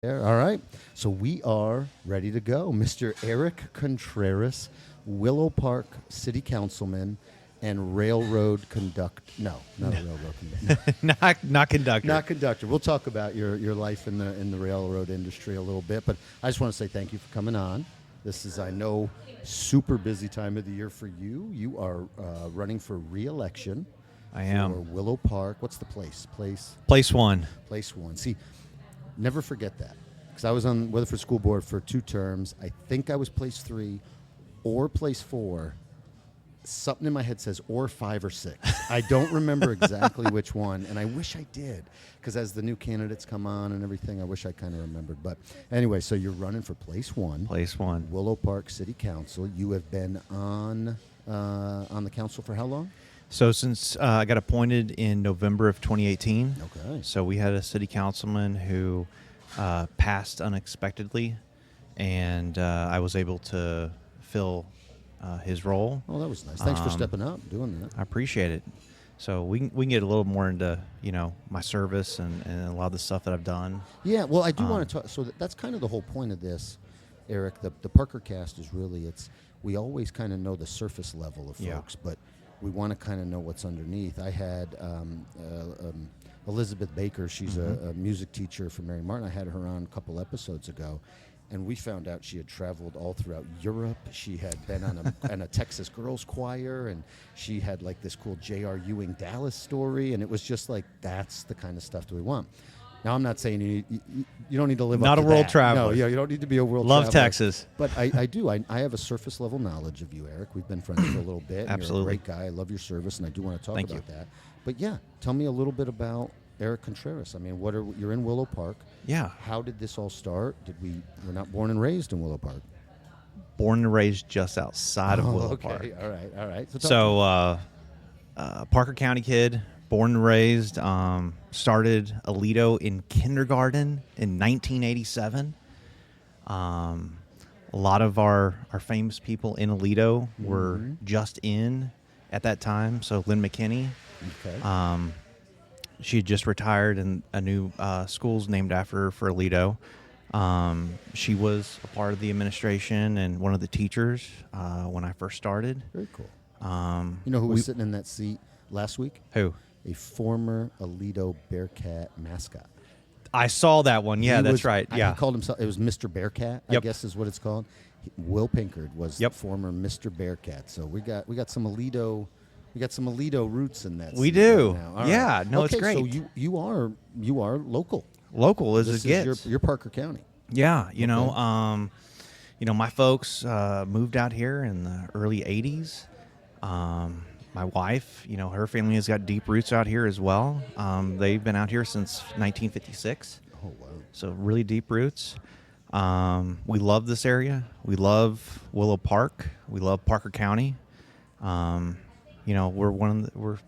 There. All right. So we are ready to go. Mr. Eric Contreras, Willow Park City Councilman and railroad conductor. No, not a railroad conductor. not conductor. Not conductor. We'll talk about your life in the railroad industry a little bit, but I just want to say thank you for coming on. This is, I know, super busy time of the year for you. You are running for re-election. I am. For Willow Park. What's the place? Place one. Place one. See, never forget that, because I was on Weatherford School Board for 2 terms. I think I was place 3 or place 4. Something in my head says or 5 or 6. I don't remember exactly which one, and I wish I did, because as the new candidates come on and everything, I wish I kind of remembered. But anyway, so you're running for place 1. Place 1. Willow Park City Council. You have been on the council for how long? So since I got appointed in November of 2018, Okay. so we had a city councilman who passed unexpectedly, and I was able to fill his role. Oh, that was nice. Thanks for stepping up, doing that. I appreciate it. So we can get a little more into my service and a lot of the stuff that I've done. Yeah, well, I do want to talk. So that's kind of the whole point of this, Eric. The Parker cast is really, we always kind of know the surface level of folks, but we want to kind of know what's underneath. I had Elizabeth Baker. She's a music teacher for Mary Martin. I had her on a couple episodes ago, and we found out she had traveled all throughout Europe. She had been on a Texas girls choir, and she had like this cool J.R. Ewing Dallas story, and it was just like, that's the kind of stuff that we want. Now, I'm not saying you don't need to live Not up to a world that. traveler. No, yeah, you don't need to be a world traveler. Love Texas. But I do. I have a surface level knowledge of you, Eric. We've been friends for a little bit. Absolutely. You're a great guy. I love your service, and I do want to talk Thank about you. that. But yeah, tell me a little bit about Eric Contreras. I mean, you're in Willow Park. Yeah. How did this all start? We're not born and raised in Willow Park. Born and raised just outside of Willow Park. Okay. All right. So Parker County kid, born and raised, started Aledo in kindergarten in 1987. A lot of our famous people in Aledo were just in at that time. So Lynn McKinney, Okay. she had just retired, and a new school's named after her for Aledo. She was a part of the administration and one of the teachers when I first started. Very cool. You know who was sitting in that seat last week? Who? A former Aledo Bearcat mascot. I saw that one. Yeah, that's right. Yeah. He called himself, it was Mr. Bearcat, I Yep. guess is what it's called. Will Pinkard was Yep. former Mr. Bearcat. So we got some Aledo roots in that. We seat do. right now. All Yeah, right. no, it's Okay, great. So you are local. Local as This it gets. is your Parker County. Yeah, my folks moved out here in the early 80s. My wife, her family has got deep roots out here as well. They've been out here since 1956. Oh wow. So really deep roots. We love this area. We love Willow Park. We love Parker County. We're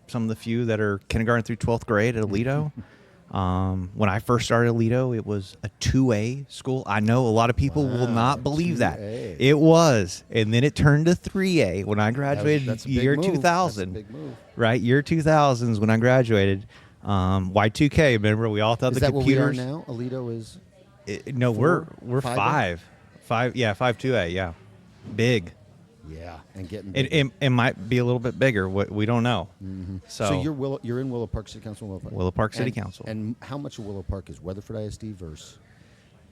some of the few that are kindergarten through 12th grade at Aledo. When I first started Aledo, it was a 2A school. I know a lot of people will not believe 2A. that. It was. And then it turned to 3A when I graduated That's a big year move. 2000. That's a big move. Right? Year 2000 is when I graduated. Y2K, remember we all thought Is the that computers. what we are now? Aledo is No, Four? we're 5A? 5. Yeah, 5-2A, yeah. Big. yeah, and getting bigger. It might be a little bit bigger. We don't know. So you're in Willow Park City Council. Willow Park City Council. And how much of Willow Park is Weatherford ISD versus?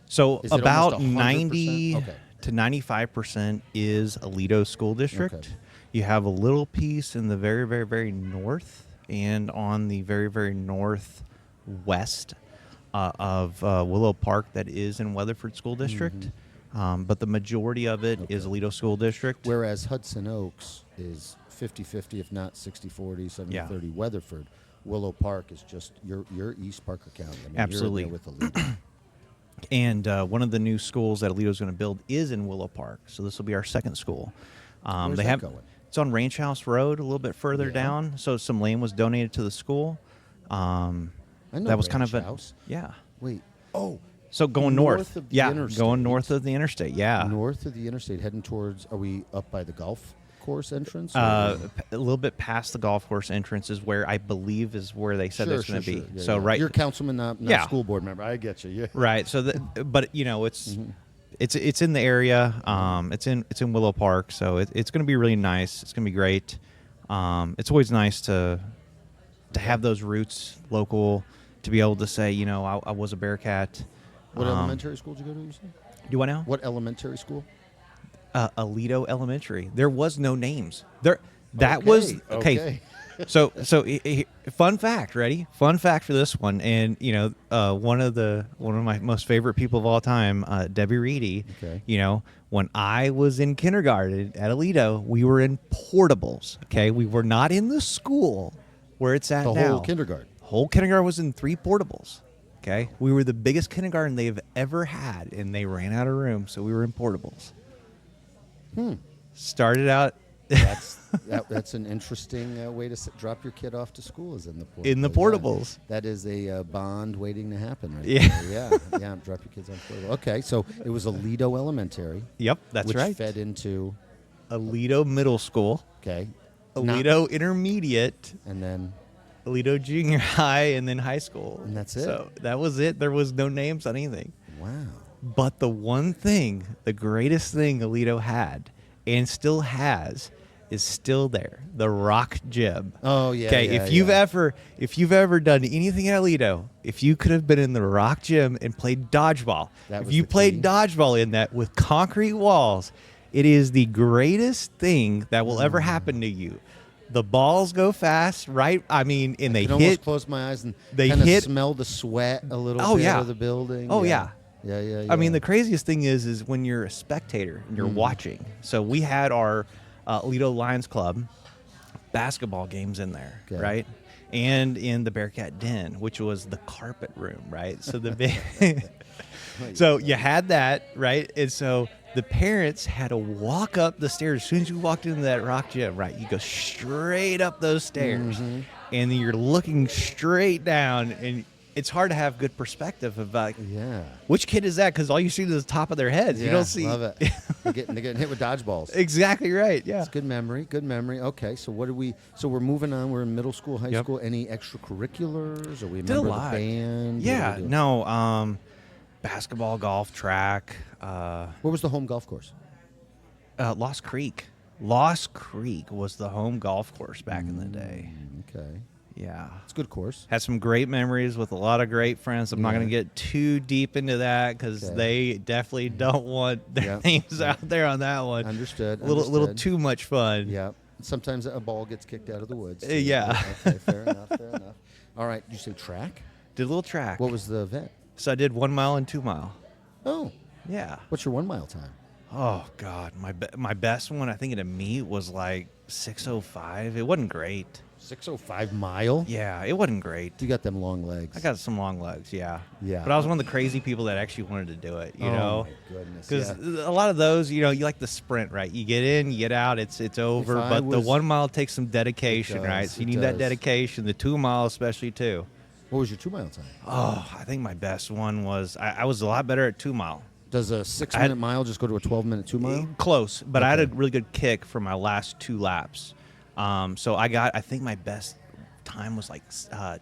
So Is it about almost 100%? 90 Okay. to 95% is Aledo School District. Okay. You have a little piece in the very, very, very north and on the very, very northwest of Willow Park that is in Weatherford School District. But the majority of it is Aledo School District. Whereas Hudson Oaks is 50-50, if not 60-40, 70-30 Weatherford. Willow Park is just your East Parker County. I mean, Absolutely. You're there with Aledo. And one of the new schools that Aledo is going to build is in Willow Park. So this will be our second school. Where's that going? It's on Ranch House Road, a little bit further Yeah. down. So some land was donated to the school. I know That was kind of Ranch a House. yeah. Wait. Oh, So going North north, of the yeah, interstate. going north of the interstate, yeah. north of the interstate, heading towards. Are we up by the golf course entrance? A little bit past the golf course entrance is where I believe is where they said it's going to be. Yeah, so yeah. right, You're a councilman, not Yeah. school board member. I get you. Yeah. right. So, but you know, it's in the area. It's in Willow Park, so it's going to be really nice. It's going to be great. It's always nice to have those roots local, to be able to say, you know, I was a Bearcat. What elementary school did you go to? You said? Do I know? What elementary school? Alito Elementary. There was no names. That was okay. So fun fact. Ready? Fun fact for this one. And you know, one of my most favorite people of all time, Debbie Reedy. Okay. You know, when I was in kindergarten at Alito, we were in portables. Okay, we were not in the school where it's at The now. whole kindergarten. Whole kindergarten was in 3 portables. Okay, we were the biggest kindergarten they've ever had, and they ran out of room, so we were in portables. Started out That's an interesting way to drop your kid off to school, is in the portables. in the portables. Yeah. That is a bond waiting to happen right Yeah. there. Yeah. Drop your kids on portable. Okay, so it was Alito Elementary. Yep, that's which right. fed into, Alito Middle School, okay. Alito Intermediate, And then, Alito Junior High, and then high school. And that's it. So that was it. There was no names on anything. wow. But the one thing, the greatest thing Alito had and still has, is still there. The rock gym. Oh, yeah. Okay, yeah, if you've yeah. ever done anything at Alito, if you could have been in the rock gym and played dodgeball, That if was you the played key. dodgeball in that with concrete walls, it is the greatest thing that will ever happen to you. The balls go fast, right? I mean, and they I can almost hit. close my eyes and they kind of hit- smell the sweat a little Oh, bit yeah. of the building. Oh, yeah. Yeah. I mean, the craziest thing is when you're a spectator and you're watching. So we had our Alito Lions Club basketball games in there, Okay. right? And in the Bearcat Den, which was the carpet room, right? So the so you had that, right? And so the parents had to walk up the stairs as soon as you walked into that rock gym, right? You go straight up those stairs, and then you're looking straight down, and it's hard to have good perspective about Yeah. which kid is that, because all you see is the top of their heads. Yeah, You don't see. love it. they're getting hit with dodgeballs. Exactly right. Yeah. It's good memory. Good memory. Okay, so what do we? So we're moving on. We're in middle school, high Yep. school. Any extracurriculars? Are we a Did a member lot. of the band? What Yeah. do we do? No. Basketball, golf, track. Where was the home golf course? Lost Creek. Lost Creek was the home golf course back in the day. Okay, Yeah. it's a good course. Had some great memories with a lot of great friends. I'm not Yeah. going to get too deep into that because Okay. they definitely don't want their Yep. names out there on that one. Understood. A little understood. too much fun. Yeah. Sometimes a ball gets kicked out of the woods. too. Yeah. Okay. Fair enough. Fair enough. All right. You say track? Did a little track. What was the event? So I did 1 mile and 2 mile. Oh, Yeah. what's your 1 mile time? Oh God, my best one I think at a meet was like 6:05. It wasn't great. 6:05 mile. Yeah, it wasn't great. You got them long legs. I got some long legs, yeah. Yeah. But I was one of the crazy people that actually wanted to do it, you Oh, know? my goodness, Because yeah. a lot of those, you know, you like the sprint, right? You get in, you get out, it's over. I But the was- 1 mile takes some dedication, It does, right? So you it need that does. dedication. The 2 mile especially too. What was your 2 mile time? Oh, I think my best one was I was a lot better at 2 mile. Does a 6-minute mile just go to a 12-minute 2 mile? Close, but I had a Okay. really good kick for my last 2 laps. So I think my best time was like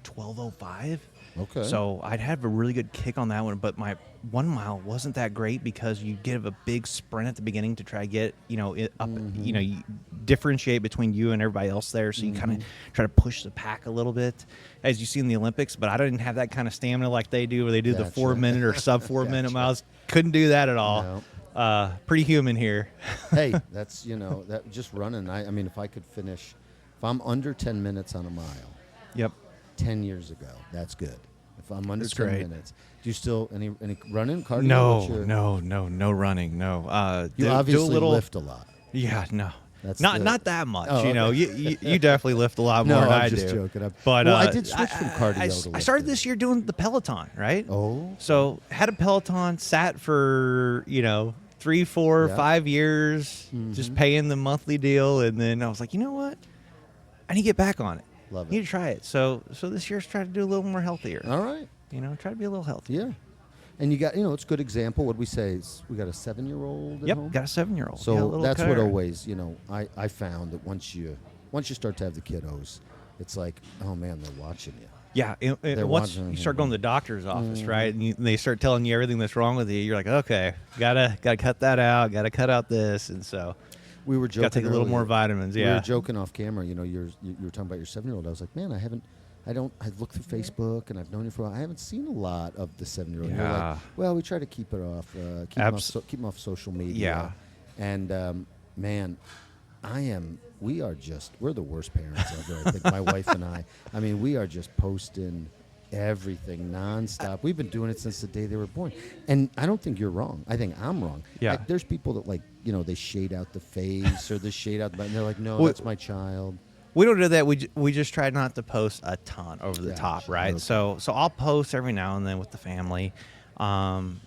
12:05. Okay. So I'd have a really good kick on that one, but my 1 mile wasn't that great because you give a big sprint at the beginning to try to get, you know, it up, you know, you differentiate between you and everybody else there. So you kind of try to push the pack a little bit, as you see in the Olympics. But I didn't have that kind of stamina like they do, where they do the Gotcha. 4 minute or sub 4 minute Gotcha. miles. Couldn't do that at all. Pretty human here. Hey, that's, that just running. I mean, if I could finish, if I'm under 10 minutes on a mile, Yep. 10 years ago, that's good. If I'm under That's 10 great. minutes, do you still any running cardio? No, What's your- no running. No. You do obviously a little, lift a lot. Yeah, no. That's Not that much. Oh, You know, okay. you definitely lift a lot No, more than I'm I just do. joking. But Well, I did switch from cardio to I started lifting. this year doing the Peloton, right? Oh. So had a Peloton, sat for 3, 4, Yeah. 5 years, just paying the monthly deal, and then I was like, you know what? I need to get back on it. Love Need it. to try it. So this year's try to do a little more healthier. All right. Try to be a little healthier. Yeah. And you got, it's a good example. What we say is we got a 7-year-old at Yep, home. got a 7-year-old. So yeah, little that's what Contreras. always, I found that once you start to have the kiddos, it's like, oh man, they're watching you. Yeah, They're once watching you start going to the doctor's office, Mm-hmm. right, and they start telling you everything that's wrong with you, you're like, okay, gotta cut that out, gotta cut out this, and so We were joking. gotta take a little earlier. more vitamins. We Yeah, were joking off camera. You were talking about your 7-year-old. I was like, man, I've looked through Facebook and I've known you for a while. I haven't seen a lot of the 7-year-old. You're Yeah. like, well, we try to keep it off, keep him off social media. Yeah. And man, we're the worst parents ever. I think my wife and I. I mean, we are just posting everything nonstop. We've been doing it since the day they were born. And I don't think you're wrong. I think I'm wrong. Yeah. There's people that they shade out the face or they shade out the, and they're like, no, Well, that's my child. we don't do that. We just try not to post a ton over the Gotcha. top, right? Okay. So I'll post every now and then with the family, and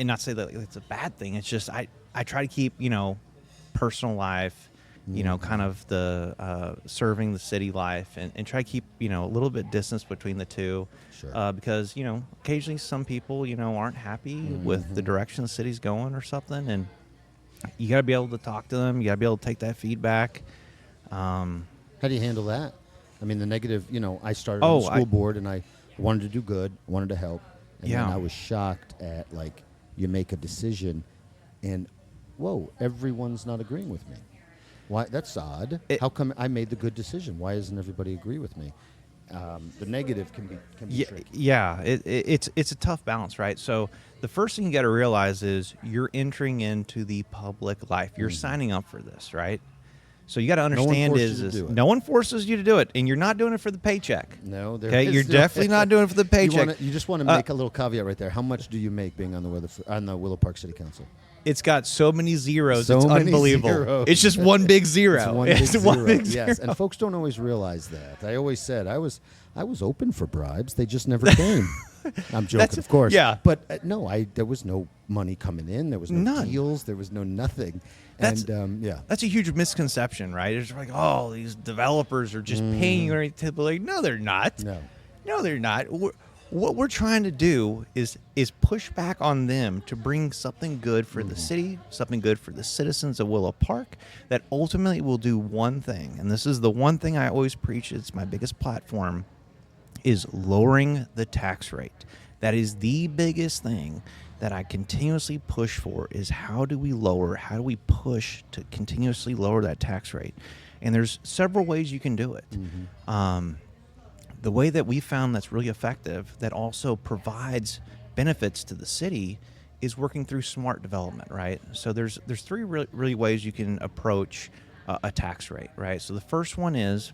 not say that it's a bad thing. It's just I try to keep personal life, kind of the serving the city life, and try to keep a little bit distance between the two. Sure. Because occasionally some people aren't happy with the direction the city's going or something, and you got to be able to talk to them. You got to be able to take that feedback. How do you handle that? I mean, the negative, I started on the school board and I wanted to do good, wanted to help. And then I was shocked at, you make a decision and, whoa, everyone's not agreeing with me. Why? That's odd. How come I made the good decision? Why doesn't everybody agree with me? The negative can be tricky. Yeah, it's a tough balance, right? So the first thing you got to realize is you're entering into the public life. You're signing up for this, right? So you got to understand no one forces you to do it, and you're not doing it for the paycheck. No, you're definitely not doing it for the paycheck. You just want to make a little caveat right there. How much do you make being on the Willow Park City Council? It's got so many zeros. So it's many unbelievable. zeros. It's just one big zero. It's one big zero. Yes, zero. and folks don't always realize that. I always said I was open for bribes. They just never came. I'm joking, of course. Yeah. But there was no money coming in. There was no None. deals. There was no nothing. That's a huge misconception, right? It's like, oh, these developers are just paying you to like, no, they're not. No, they're not. What we're trying to do is push back on them to bring something good for the city, something good for the citizens of Willow Park that ultimately will do one thing. And this is the one thing I always preach. It's my biggest platform, is lowering the tax rate. That is the biggest thing that I continuously push for, is how do we push to continuously lower that tax rate? And there's several ways you can do it. The way that we found that's really effective, that also provides benefits to the city, is working through smart development, right? So there's three really ways you can approach a tax rate, right? So the first one is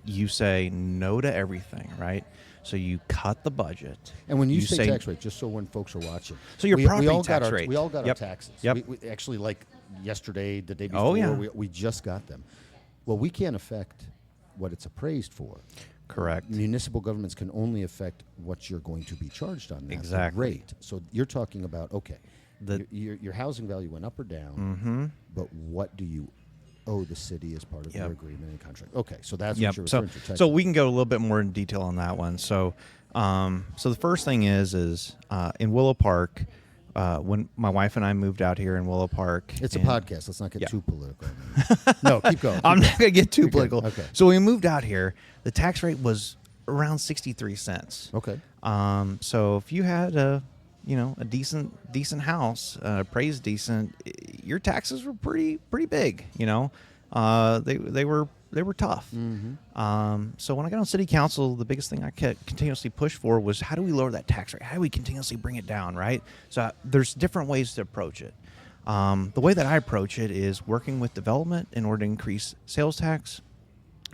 you say no to everything, right? So you cut the budget. And when you say tax rate, just so when folks are watching, so your property tax rate. rate. We all got our taxes. Yep. We actually, like yesterday, the day before, we just got them. Well, we can't affect what it's appraised for. Correct. Municipal governments can only affect what you're going to be charged on that Exactly. rate. So you're talking about, okay, your housing value went up or down, but what do you owe the city as part of your agreement and contract? Okay, so that's what you're referring to. So we can go a little bit more in detail on that one. So the first thing is in Willow Park, when my wife and I moved out here in Willow Park. It's a podcast. Let's not get too political. No, keep going. I'm not going to get too political. Okay. So when we moved out here, the tax rate was around 63 cents. Okay. So if you had a decent house, appraised decent, your taxes were pretty big. They were tough. So when I got on city council, the biggest thing I kept continuously push for was, how do we lower that tax rate? How do we continuously bring it down, right? So there's different ways to approach it. The way that I approach it is working with development in order to increase sales tax.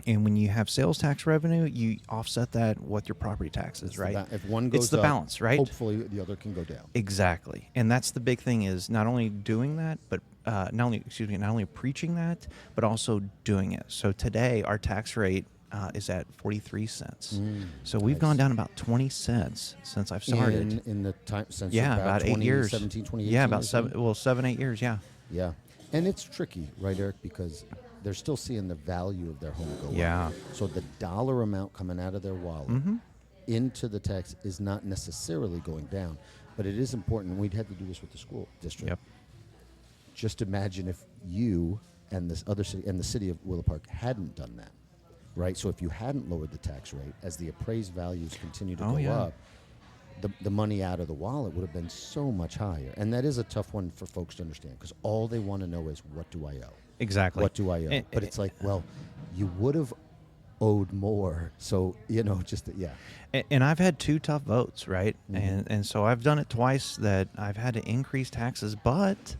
And when you have sales tax revenue, you offset that with your property taxes, right? If one goes it's the up, balance, right? Hopefully the other can go down. Exactly. And that's the big thing, is not only doing that, but not only preaching that, but also doing it. So today our tax rate is at 43 cents. So we've gone down about 20 cents since I've started. In the time since about 8 years. 2018. Yeah, about 7, 8 years, yeah. Yeah. And it's tricky, right, Eric? Because they're still seeing the value of their home go up. Yeah. So the dollar amount coming out of their wallet into the tax is not necessarily going down, but it is important. And we'd had to do this with the school district. Yep. Just imagine if you and this other city and the city of Willow Park hadn't done that, right? So if you hadn't lowered the tax rate, as the appraised values continue to go up, the money out of the wallet would have been so much higher. And that is a tough one for folks to understand, because all they want to know is, what do I owe? Exactly. What do I owe? But it's like, well, you would have owed more. So, yeah. And I've had 2 tough votes, right? Mm-hmm. And so I've done it twice that I've had to increase taxes, but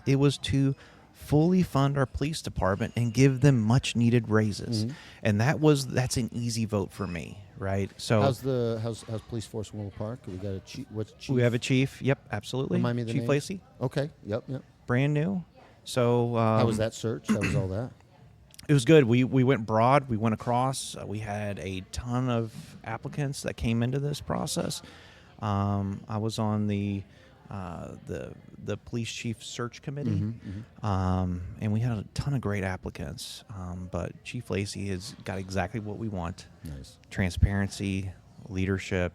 it was to fully fund our police department and give them much needed raises. Mm-hmm. And that's an easy vote for me, right? So How's police force in Willow Park? We got a chief. What's chief? we have a chief. Yep, absolutely. Remind me the Chief name. Lacey, Okay. Yep. brand new. So How was that search? How was all that? It was good. We went broad. We went across. We had a ton of applicants that came into this process. I was on the police chief search committee, and we had a ton of great applicants. But Chief Lacey has got exactly what we want: Nice. transparency, leadership,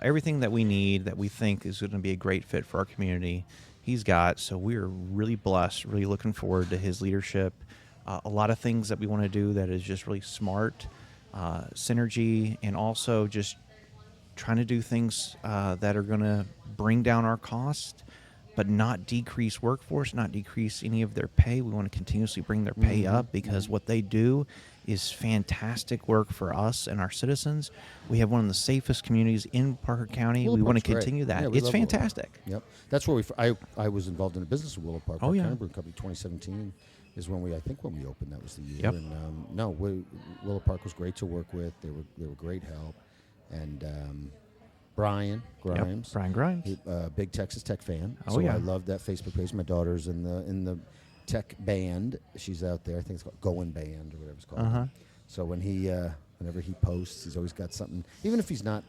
everything that we need, that we think is going to be a great fit for our community. He's got. So we're really blessed. Really looking forward to his leadership. A lot of things that we want to do that is just really smart, synergy, and also just trying to do things that are going to bring down our cost, but not decrease workforce, not decrease any of their pay. We want to continuously bring their pay up, because what they do is fantastic work for us and our citizens. We have one of the safest communities in Parker County. Willow We want to Park's great. continue that. Yeah, we It's love Willow Park. fantastic. Yep. That's where I was involved in a business in Willow Park. Oh, yeah. Brewing Company 2017 is when when we opened. That was the year. Yep. And Willow Park was great to work with. They were great help. And Brian Grimes. Yep. Brian Grimes. He, big Texas Tech fan. Oh, so yeah. I love that Facebook page. My daughter's in the tech band. She's out there. I think it's called Going Band or whatever it's called. So when whenever he posts, he's always got something. Even if he's not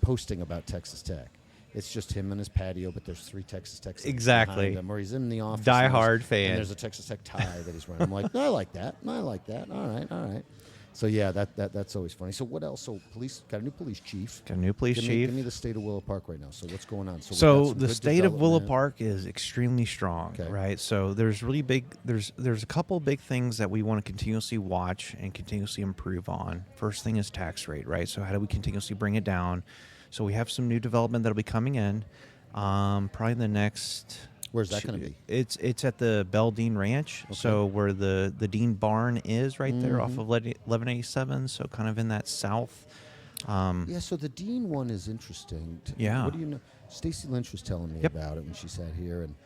posting about Texas Tech, it's just him on his patio, but there's 3 Texas Tech signs Exactly. behind him, or he's in the office. Die-hard fan. And there's a Texas Tech tie that he's wearing. I'm like, no, I like that. I like that. All right. So yeah, that's always funny. So what else? So got a new police chief. Got a new police chief. Give me the state of Willow Park right now. So what's going on? So we got some the good state of Willow development. Park is extremely strong, Okay. right? So there's really there's a couple big things that we want to continuously watch and continuously improve on. First thing is tax rate, right? So how do we continuously bring it down? So we have some new development that'll be coming in, probably the next. Where's that going to be? It's at the Bell Dean Ranch, Okay. so where the Dean Barn is, right there off of 1187. So kind of in that south. Yeah, so the Dean one is interesting. Yeah. What do you know? Stacy Lynch was telling me Yep. about it when she sat here, and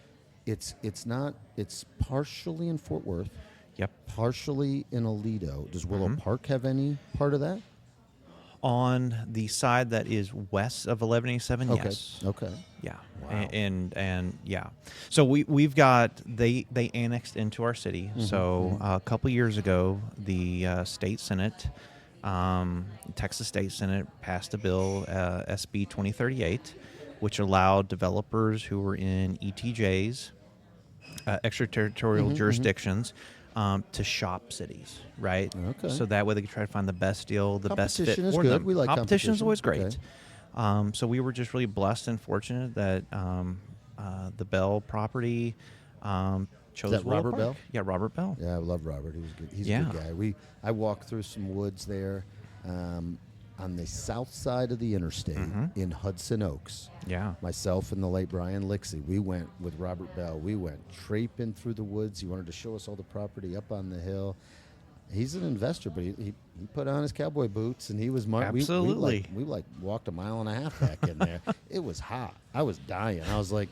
it's partially in Fort Worth, Yep. partially in Aledo. Does Willow Park have any part of that? On the side that is west of 1187, Okay. yes. Okay. Yeah. Wow. And yeah. So we've got they annexed into our city. So a couple years ago, the state senate, Texas State Senate passed a bill, SB 2038, which allowed developers who were in ETJs, extraterritorial jurisdictions, to shop cities, right? Okay. So that way they could try to find the best deal, the best fit Competition is for good. them. We like competition is always competition. great. So we were just really blessed and fortunate that the Bell property chose that Willow Robert Park. Bell? Yeah, Robert Bell. Yeah, I love Robert. He was good. He's a Yeah. good guy. I walked through some woods there on the south side of the interstate in Hudson Oaks. Yeah. Myself and the late Brian Lixie, we went with Robert Bell. We went traiping through the woods. He wanted to show us all the property up on the hill. He's an investor, but he put on his cowboy boots and he was Absolutely. We walked a mile and a half back in there. It was hot. I was dying. I was like,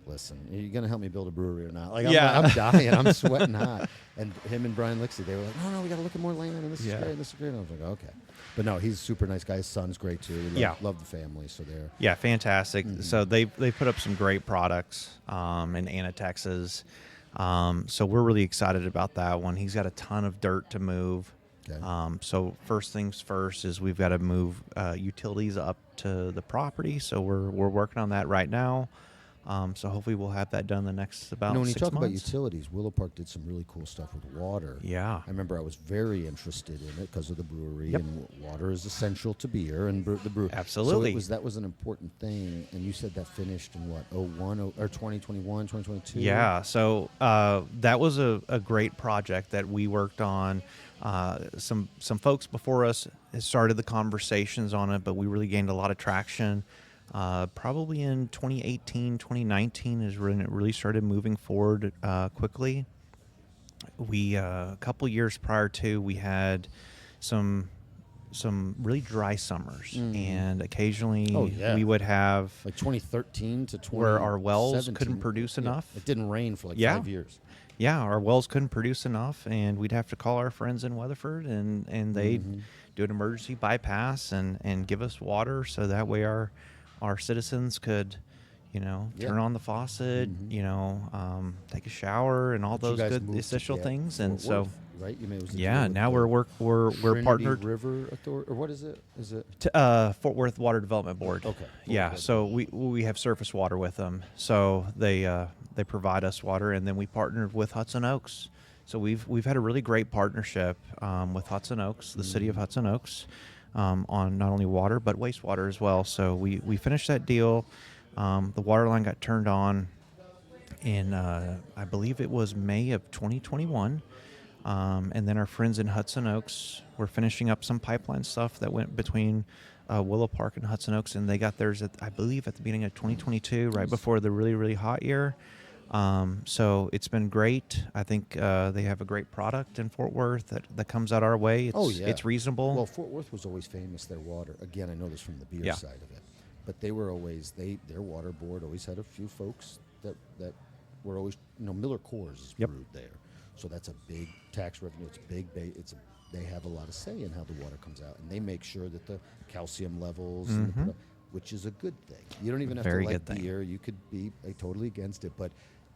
listen, are you going to help me build a brewery or not? Like, I'm dying. I'm sweating hot. And him and Brian Lixie, they were like, no, we got to look at more land, and this is great, and this is great. And I was like, okay. But no, he's a super nice guy. His son's great, too. We love the family, so they're... Yeah, fantastic. So they put up some great products in Anna, Texas. So we're really excited about that one. He's got a ton of dirt to move. Okay. So first things first is we've got to move utilities up to the property. So we're working on that right now. So hopefully we'll have that done the next about When you 6 talk about months. utilities, Willow Park did some really cool stuff with water. Yeah. I remember I was very interested in it because of the brewery, Yep. and water is essential to beer and the brew. Absolutely. So that was an important thing. And you said that finished in what, 01 or 2021, 2022? Yeah, so that was a great project that we worked on. Some folks before us had started the conversations on it, but we really gained a lot of traction. Probably in 2018, 2019 is when it really started moving forward quickly. We a couple years prior to, we had some really dry summers, and occasionally Oh, yeah. we would have Like 2013 to 2017. where our wells couldn't produce enough. It didn't rain for like Yeah. 5 years. Yeah, our wells couldn't produce enough, and we'd have to call our friends in Weatherford, and they'd do an emergency bypass and give us water, so that way our citizens could, turn on the faucet, take a shower, and all But you those guys good moved to essential get things. Fort And so, Worth, right? You mean it was the yeah, deal now with we're Trinity partnered. River Authority, or what is it? Is it? Fort Worth Water Development Board. Okay. Yeah, Fort so we have surface water with them, so they provide us water, and then we partnered with Hudson Oaks. So we've had a really great partnership with Hudson Oaks, the city of Hudson Oaks, on not only water but wastewater as well. So we finished that deal. The water line got turned on in I believe it was May of 2021. And then our friends in Hudson Oaks were finishing up some pipeline stuff that went between Willow Park and Hudson Oaks, and they got theirs, I believe, at the beginning of 2022, right before the really, really hot year. So it's been great. I think they have a great product in Fort Worth that comes out our way. It's reasonable. Well, Fort Worth was always famous, their water. Again, I know this from the beer Yeah. side of it. But they were always, their water board always had a few folks that were always, Miller Coors is Yep. brewed there. So that's a big tax revenue. It's big. They have a lot of say in how the water comes out. And they make sure that the calcium levels, and the which is a good thing. You don't even have Very to like good thing. beer. You could be totally against it. But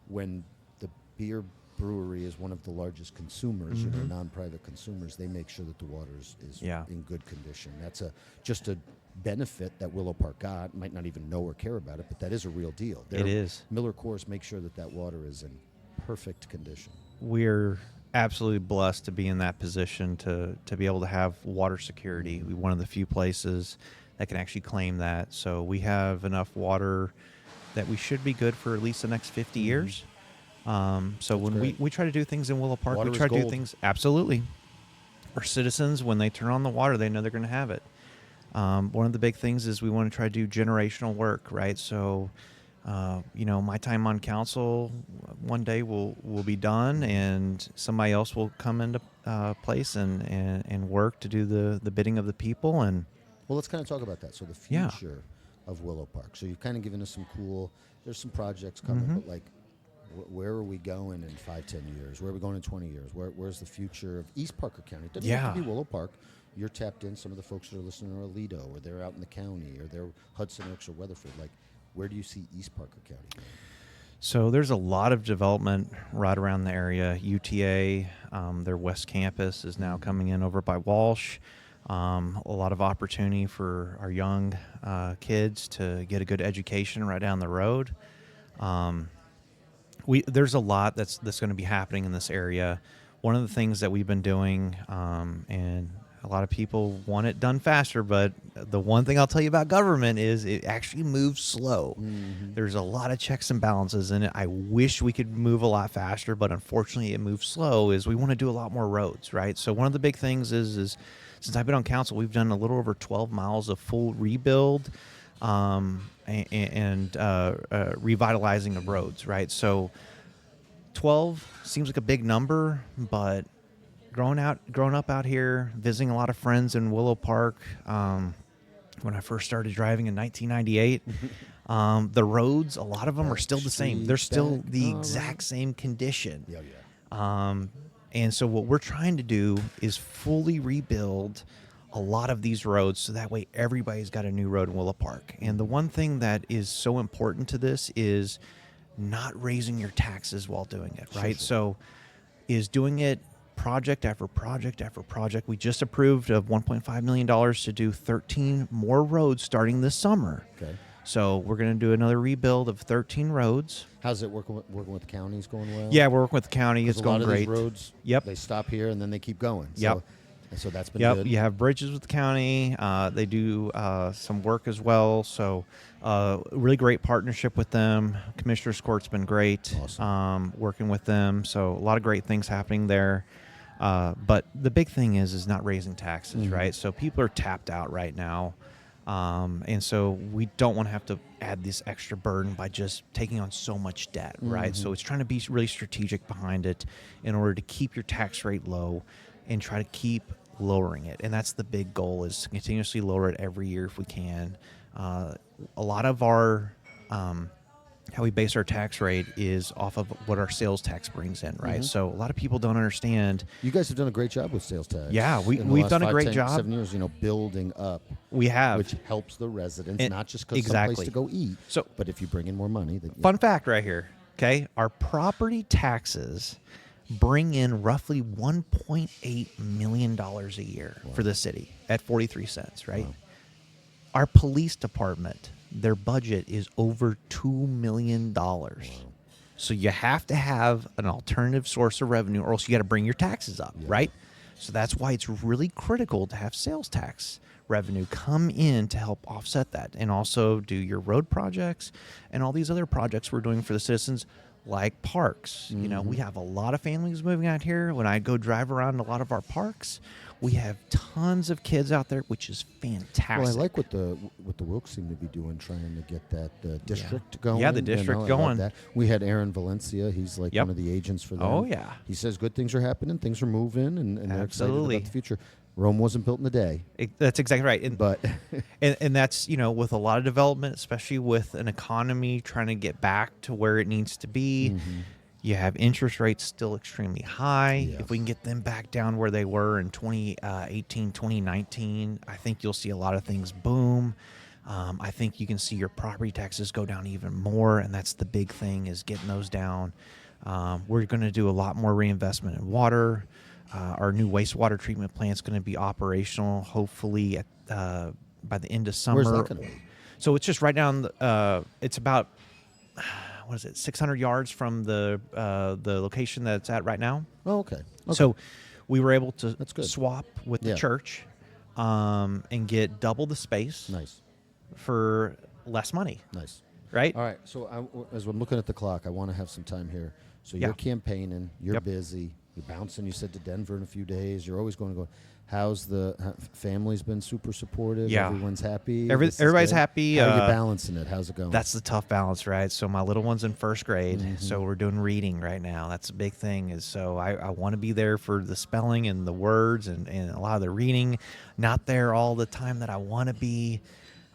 when the beer brewery is one of the largest consumers, non-private consumers, they make sure that the water is Yeah. in good condition. That's just a benefit that Willow Park got. Might not even know or care about it, but that is a real deal. It is. Miller Coors make sure that water is in perfect condition. We're absolutely blessed to be in that position to be able to have water security. We're one of the few places that can actually claim that. So we have enough water that we should be good for at least the next 50 years. So when great. we try to do things in Willow Park, Water we is try to do gold. things absolutely. Our citizens, when they turn on the water, they know they're going to have it. One of the big things is we want to try to do generational work, right? So, my time on council one day will be done, and somebody else will come into place and work to do the bidding of the people. And Well, let's kind of talk about that. So the Yeah. future of Willow Park. So you've kind of given us some there's some projects coming, but like, where are we going in 5-10 years? Where are we going in 20 years? Where's the future of East Parker County? It doesn't have to Yeah. be Willow Park. You're tapped in. Some of the folks that are listening are Aledo, or they're out in the county, or they're Hudson Oaks or Weatherford. Like, where do you see East Parker County going? so there's a lot of development right around the area. UTA, their West Campus is now coming in over by Walsh. A lot of opportunity for our young kids to get a good education right down the road. There's a lot that's going to be happening in this area. One of the things that we've been doing, and a lot of people want it done faster, but the one thing I'll tell you about government is it actually moves slow. There's a lot of checks and balances in it. I wish we could move a lot faster, but unfortunately it moves slow. Is we want to do a lot more roads, right? So one of the big things is since I've been on council, we've done a little over 12 miles of full rebuild and revitalizing of roads, right? So 12 seems like a big number, but growing up out here, visiting a lot of friends in Willow Park, when I first started driving in 1998, the roads, a lot of them are still the same. They're still the exact same condition. Yeah. And so what we're trying to do is fully rebuild a lot of these roads so that way everybody's got a new road in Willow Park. And the one thing that is so important to this is not raising your taxes while doing it, right? Sure. So is doing it project after project after project. We just approved of $1.5 million to do 13 more roads starting this summer. Okay. So we're going to do another rebuild of 13 roads. How's it working with the counties going well? Yeah, we're working with the county. It's a going lot of great. these roads, Yep. they stop here and then they keep going. Yep. So that's been Yep, good. you have bridges with the county. They do some work as well. So really great partnership with them. Commissioner's Court's been great. Awesome. Working with them. So a lot of great things happening there. But the big thing is not raising taxes, right? So people are tapped out right now. And so we don't want to have to add this extra burden by just taking on so much debt, right? So it's trying to be really strategic behind it in order to keep your tax rate low and try to keep lowering it. And that's the big goal, is to continuously lower it every year if we can. A lot of our how we base our tax rate is off of what our sales tax brings in, right? So a lot of people don't understand. You guys have done a great job with sales tax. Yeah, in the we've last done a 5, great 10, job. 7 years, building up. We have. Which helps the residents, And- not just because exactly. someplace to go eat. So- but if you bring in more money, then Fun fact right here, okay? Our property taxes bring in roughly $1.8 million a year for the city at 43 cents, right? Wow. Our police department, their budget is over $2 million. So you have to have an alternative source of revenue, or else you got to bring your taxes up, right? So that's why it's really critical to have sales tax revenue come in to help offset that, and also do your road projects and all these other projects we're doing for the citizens, like parks. We have a lot of families moving out here. When I go drive around a lot of our parks, we have tons of kids out there, which is fantastic. Well, I like what the Wilkes seem to be doing, trying to get that district going. Yeah, the you know, district I love going. that. We had Aaron Valencia. He's like one of the agents for them. Oh, yeah. He says good things are happening, things are moving, and they're excited Absolutely. about the future. Rome wasn't built in a day, That's exactly right. And, but and that's, with a lot of development, especially with an economy trying to get back to where it needs to be. You have interest rates still extremely high. Yeah. If we can get them back down where they were in 2018, 2019, I think you'll see a lot of things boom. I think you can see your property taxes go down even more, and that's the big thing, is getting those down. We're going to do a lot more reinvestment in water. Our new wastewater treatment plant is going to be operational, hopefully by the end of summer. where's that going to be? So it's just right down. It's about 600 yards from the location that it's at right now. Oh, okay. So we were able to That's good. swap with the Yeah. church and get double the space Nice. for less money, Nice. right? All right. So as I'm looking at the clock, I want to have some time here. So Yeah. you're campaigning. You're Yep. busy. You're bouncing. You said to Denver in a few days. You're always going to go. How's the family's been super supportive? Yeah. Everyone's happy. Everybody's good? happy. How are you balancing it? How's it going? That's the tough balance, right? So my little one's in first grade, so we're doing reading right now. That's a big thing. Is so I want to be there for the spelling and the words and a lot of the reading. Not there all the time that I want to be,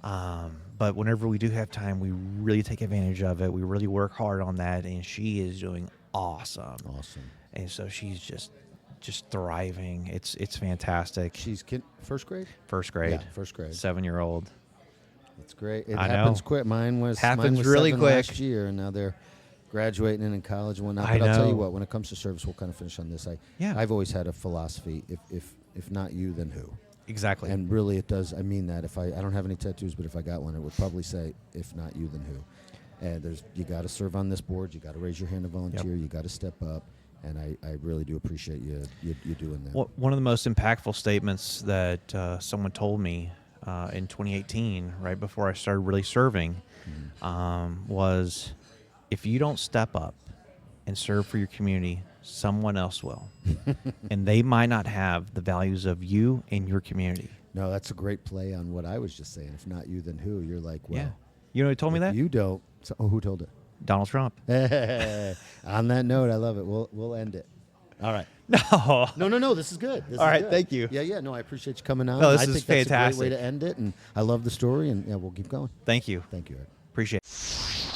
but whenever we do have time, we really take advantage of it. We really work hard on that, and she is doing awesome. Awesome. And so she's just thriving. It's fantastic. She's first grade? First grade. Yeah, first grade. 7-year-old. That's great. It I happens know. quick. Mine was Happens really 7 quick. last year, and now they're graduating and in college and whatnot. I But I'll tell you know. what, when it comes to service, we'll kind of finish on this. Yeah. I've always had a philosophy: if not you, then who? Exactly. And really, it does. I mean that. If I don't have any tattoos, but if I got one, it would probably say, "If not you, then who?" And you got to serve on this board. You got to raise your hand to volunteer. You got to step up. And I really do appreciate you doing that. Well, one of the most impactful statements that someone told me in 2018, right before I started really serving, was, if you don't step up and serve for your community, someone else will. And they might not have the values of you and your community. No, that's a great play on what I was just saying. If not you, then who? You're like, well, Yeah. You know who told me if that? you don't. So, who told it? Donald Trump. On that note, I love it. We'll end it. All right. No. No. This is good. This All is right, good. thank you. Yeah. No, I appreciate you coming on. No, this I is think that's a great way fantastic. to end it, and I love the story, and we'll keep going. Thank you. Thank you, Ed. Appreciate it.